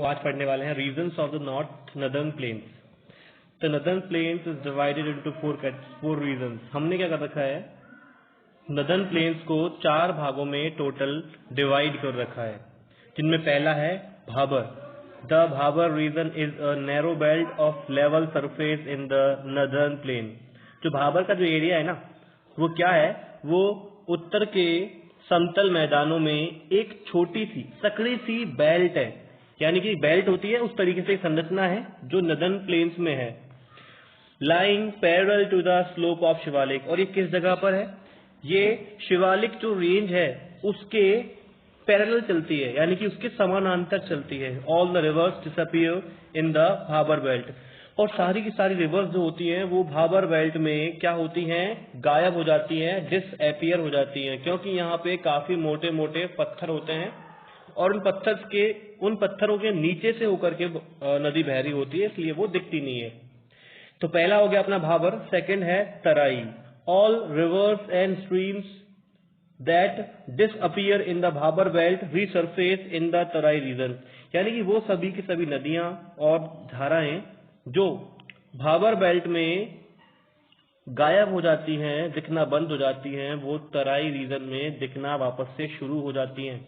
आज पढ़ने वाले हैं regions of the north northern plains. The northern plains is divided into four regions. हमने क्या कर रखा है, नदर्न प्लेन्स को 4 भागों में टोटल डिवाइड कर रखा है, जिनमें पहला है Bhabar. The Bhabar region is a narrow belt of level surface in the northern plain. जो भाबर का जो एरिया है ना, वो क्या है, वो उत्तर के समतल मैदानों में एक छोटी सी सकड़ी सी बेल्ट है, यानी कि बेल्ट होती है उस तरीके से संरचना है जो नदर्न प्लेन्स में है। Lying parallel to the slope of Shivalik. और ये किस जगह पर है, ये शिवालिक जो रेंज है उसके पैरेलल चलती है, यानी कि उसके समानांतर चलती है। All the reverse disappear in the Bhabar belt. और सारी की सारी रिवर्स जो होती हैं वो भाबर बेल्ट में क्या होती हैं, गायब हो जाती हैं, डिसअपीयर हो जाती हैं, क्योंकि यहाँ पे काफी मोटे मोटे पत्थर होते हैं और उन पत्थरों के नीचे से होकर के नदी बह रही होती है, इसलिए वो दिखती नहीं है। तो पहला हो गया अपना भाबर। सेकंड है Terai. All rivers and streams that disappear in the Bhabar belt resurface in the Terai region. यानी कि वो सभी की सभी नदियां और धाराएं जो भाबर बेल्ट में गायब हो जाती हैं, दिखना बंद हो जाती हैं, वो तराई रीजन में दिखना वापस से शुरू हो जाती हैं।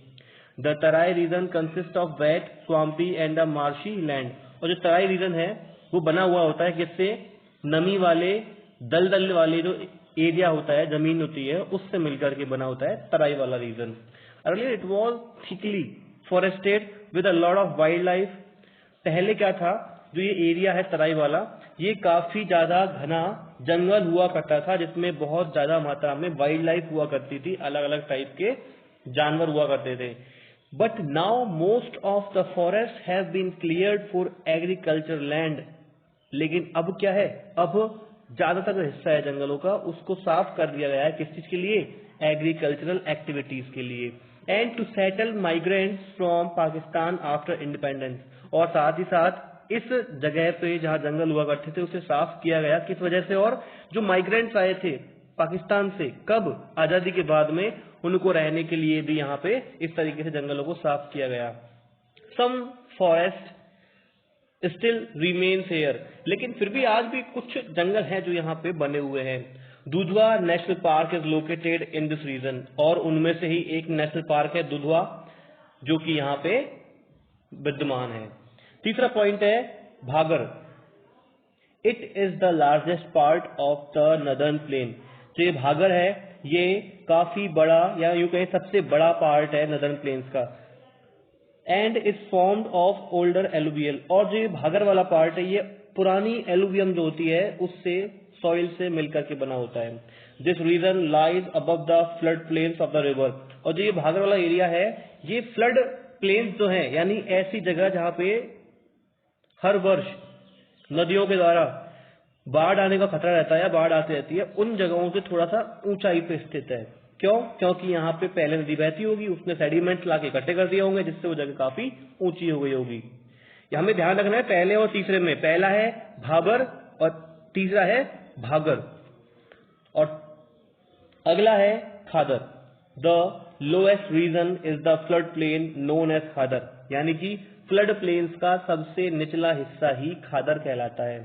The Terai region consist of wet, swampy and the marshy land. और जो तराई रीजन है वो बना हुआ होता है किससे, नमी वाले दलदल वाले जो एरिया होता है, जमीन होती है, उससे मिलकर के बना होता है तराई वाला region. Earlier it was thickly forested with a lot of wild life. पहले क्या था, जो ये एरिया है तराई वाला, ये काफी ज्यादा घना जंगल हुआ करता था, जिसमें बहुत ज्यादा मात्रा में वाइल्ड लाइफ हुआ करती थी, अलग अलग टाइप के जानवर हुआ करते थे। But now most of the forest have been cleared for agriculture land. लेकिन अब क्या है, अब ज्यादातर जो हिस्सा है जंगलों का उसको साफ कर दिया गया है, किस चीज के लिए, एग्रीकल्चरल एक्टिविटीज के लिए। And to settle migrants from Pakistan after independence. और साथ ही साथ इस जगह पे जहां जंगल हुआ करते थे उसे साफ किया गया, किस वजह से, और जो माइग्रेंट्स आए थे पाकिस्तान से, कब, आजादी के बाद में, उनको रहने के लिए भी यहाँ पे इस तरीके से जंगलों को साफ किया गया। सम फॉरेस्ट स्टिल रिमेन्स हेयर। लेकिन फिर भी आज भी कुछ जंगल हैं जो यहाँ पे बने हुए हैं। Dudhwa national park is located in this region. और उनमें से ही एक नेशनल पार्क है दुधवा, जो कि यहाँ पे विद्यमान है। तीसरा पॉइंट है Bhangar. It is the largest part of the northern plain. जो ये भागर है ये काफी बड़ा, या यूं कहें सबसे बड़ा पार्ट है नदर्न प्लेन्स का। And is formed of older alluvial. और जो ये भागर वाला पार्ट है ये पुरानी एलुवियम जो होती है उससे, सॉइल से मिलकर के बना होता है। This reason lies above the flood plains of the river. और जो ये भागर वाला एरिया है ये फ्लड प्लेन्स जो है, यानी ऐसी जगह जहां पे हर वर्ष नदियों के द्वारा बाढ़ आने का खतरा रहता है या बाढ़ आती रहती है, उन जगहों से थोड़ा सा ऊंचाई पे स्थित है। क्यों, क्योंकि यहाँ पे पहले नदी बहती होगी, उसने सेडिमेंट लाके इकट्ठे कर दिए होंगे, जिससे वो जगह काफी ऊंची हो गई होगी। हमें ध्यान रखना है पहले और तीसरे में, पहला है भाबर और तीसरा है भागर, और अगला है Khadar. The lowest region is the flood plain known as Khadar. यानी कि फ्लड प्लेन्स का सबसे निचला हिस्सा ही खादर कहलाता है।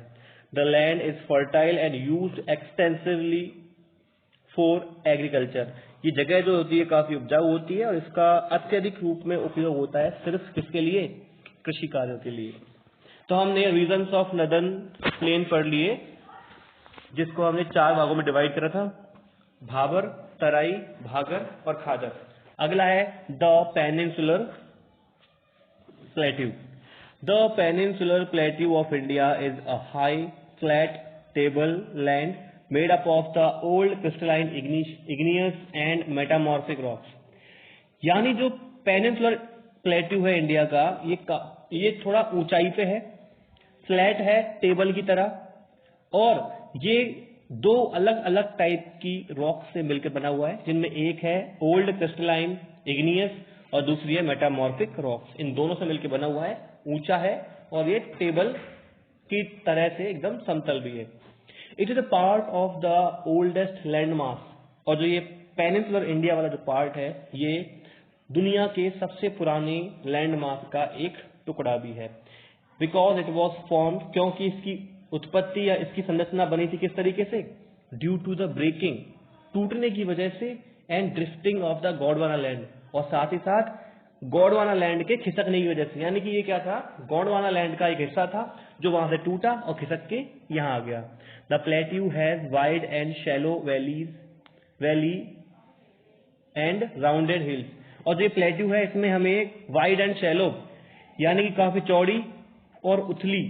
The land is fertile and used extensively for agriculture. ये जगह जो होती है काफी उपजाऊ होती है और इसका अत्यधिक रूप में उपयोग होता है सिर्फ किसके लिए, कृषि कार्यों के लिए। तो हमने रीजन्स ऑफ नदर्न प्लेन पढ़ लिए, जिसको हमने 4 भागों में डिवाइड करा था, भाबर, तराई, भागर और खादर। अगला है the peninsular plateau. The peninsular plateau of India is a high flat table land made up of the old crystalline igneous and metamorphic rocks। यानी जो पेनिनसुलर प्लेट्यू है इंडिया का, ये थोड़ा ऊंचाई पे है, फ्लैट है टेबल की तरह, और ये 2 अलग अलग टाइप की रॉक से मिलकर बना हुआ है, जिनमें एक है ओल्ड क्रिस्टलाइन इग्नियस और दूसरी है मेटामॉर्फिक रॉक्स। इन दोनों से मिलकर बना हुआ है, ऊंचा है और ये टेबल की तरह से एकदम समतल भी है। It is a part of the oldest land mass. और जो ये पेनिनसुलर इंडिया वाला जो पार्ट है, ये दुनिया के सबसे पुराने लैंड मास का एक टुकड़ा भी है। बिकॉज इट वॉज फॉर्म, क्योंकि इसकी उत्पत्ति या इसकी संरचना बनी थी किस तरीके से, ड्यू टू द ब्रेकिंग, टूटने की वजह से, and drifting of the Gondwana land, और साथ ही साथ गोंडवाना लैंड के खिसकने की वजह से। यानी कि ये क्या था, गोंडवाना लैंड का एक हिस्सा था जो वहां से टूटा और खिसक के यहां आ गया। The plateau has wide and shallow valley and rounded hills, और जो प्लेट्यू है इसमें हमें वाइड एंड शैलो यानी कि काफी चौड़ी और उथली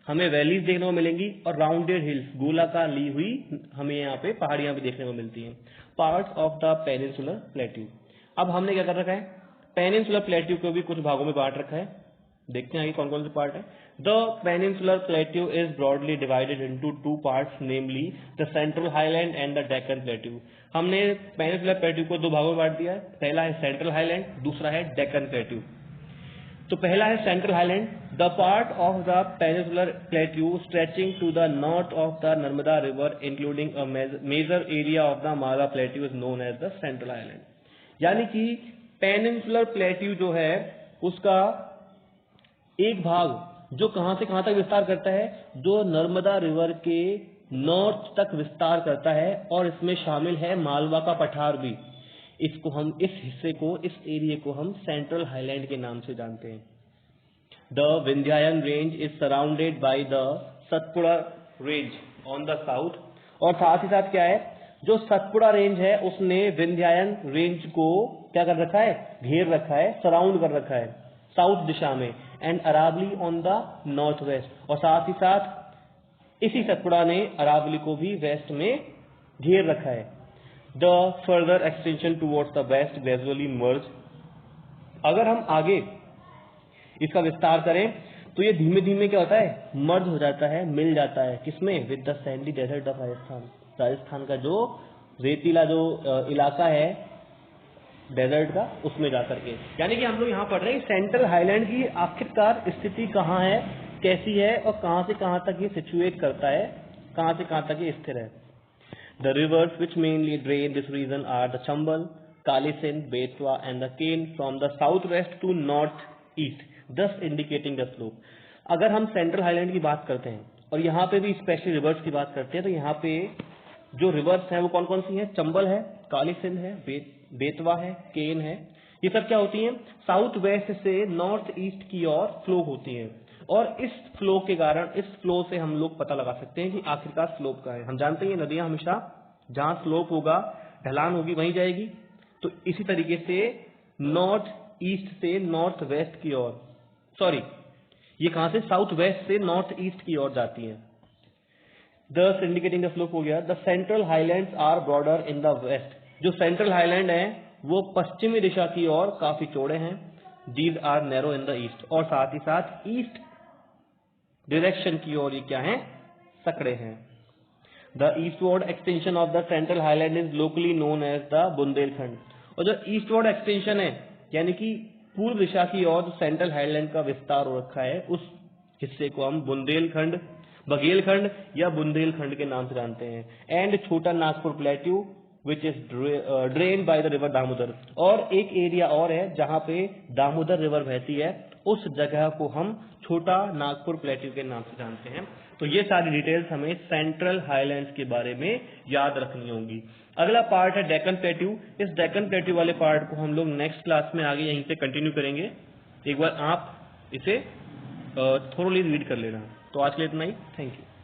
हमें वैलीज देखने को मिलेंगी, और राउंडेड हिल्स, गोलाकार ली हुई हमें यहाँ पे पहाड़ियां भी देखने को मिलती हैं। Parts of the peninsular plateau. अब हमने क्या कर रखा है, पेनिनसुलर प्लेट्यू को भी कुछ भागों में बांट रखा है। देखते हैं आगे कौन कौन से पार्ट है। The peninsular plateau is broadly divided into two parts, namely the central highland and the Deccan plateau. हमने पेनिनसुलर प्लेट्यू को दो भागों में बांट दिया है, पहला है सेंट्रल हाईलैंड, दूसरा है डेक्कन प्लेट्यू। तो पहला है central highland, the part of the peninsular plateau stretching to the north of the Narmada river including a major area of the Malwa plateau is known as the central highland. यानी कि peninsular plateau जो है उसका एक भाग जो कहां से कहां तक विस्तार करता है, जो नर्मदा रिवर के नॉर्थ तक विस्तार करता है, और इसमें शामिल है मालवा का पठार भी। इसको हम इस हिस्से को, इस एरिया को हम सेंट्रल हाईलैंड के नाम से जानते हैं। The Vindhyachal range is surrounded by the Satpura range on the south, और साथ ही साथ क्या है, जो सतपुड़ा रेंज है उसने विंध्याचल रेंज को क्या कर रखा है, घेर रखा है, सराउंड कर रखा है साउथ दिशा में, and Aravalli on the north west, और साथ ही साथ इसी सतपुड़ा ने अरावली को भी वेस्ट में घेर रखा है। The further extension towards the west gradually merge. अगर हम आगे इसका विस्तार करें तो ये धीमे धीमे क्या होता है, मर्ज हो जाता है, मिल जाता है किसमें, with the sandy desert of Rajasthan. Rajasthan का जो रेतीला जो इलाका है डेजर्ट का, उसमें जाकर के। यानी कि हम लोग यहाँ पढ़ रहे हैं सेंट्रल हाईलैंड की आखिरकार स्थिति कहाँ है, कैसी है, और कहाँ से कहाँ तक ये सिचुएट करता है, कहाँ से कहाँ तक ये स्थिर है। The rivers which mainly drain this region are the Chambal, Kali Sindh, Betwa and the Ken from the southwest to northeast, thus indicating the slope. अगर हम सेंट्रल हाईलैंड की बात करते हैं और यहाँ पे भी स्पेशली रिवर्स की बात करते हैं, तो यहाँ पे जो रिवर्स हैं वो कौन कौन सी हैं, चंबल है, काली सिंध है, बेतवा है, केन है। ये सब क्या होती हैं, साउथ वेस्ट से नॉर्थ ईस्ट की ओर फ्लो होती हैं, और इस फ्लो के कारण, इस फ्लो से हम लोग पता लगा सकते हैं कि आखिरकार स्लोप का है। हम जानते हैं नदियां हमेशा जहां स्लोप होगा, ढलान होगी, वहीं जाएगी। तो इसी तरीके से नॉर्थ ईस्ट से नॉर्थ वेस्ट की ओर, सॉरी ये कहां से, साउथ वेस्ट से नॉर्थ ईस्ट की ओर जाती है। दस इंडिकेटिंग द स्लोप हो गया। The central highlands are broader in the west. जो सेंट्रल हाईलैंड है वो पश्चिमी दिशा की ओर काफी चौड़े हैं। These are narrow in the east, और साथ ही साथ ईस्ट डायरेक्शन की ओर ये क्या है, सकड़े हैं। The eastward extension of the central highland is locally known as the Bundelkhand. और जो ईस्टवर्ड एक्सटेंशन है यानी कि पूर्व दिशा की ओर जो सेंट्रल हाईलैंड का विस्तार हो रखा है, उस हिस्से को हम बुंदेलखंड, बघेलखंड या बुंदेलखंड के नाम से जानते हैं। एंड छोटा Nagpur plateau which is drain by the river Damodar. और एक एरिया और है जहां पे दामोदर रिवर बहती है, उस जगह को हम छोटा नागपुर प्लेट्यू के नाम से जानते हैं। तो ये सारी डिटेल्स हमें सेंट्रल हाईलैंड्स के बारे में याद रखनी होंगी। अगला पार्ट है डेक्कन प्लेट्यू। इस डेक्कन प्लेट्यू वाले पार्ट को हम लोग नेक्स्ट क्लास में आगे यहीं से कंटिन्यू करेंगे। एक बार आप इसे थोरोली रीड कर लेना। तो आज के लिए इतना ही, थैंक यू।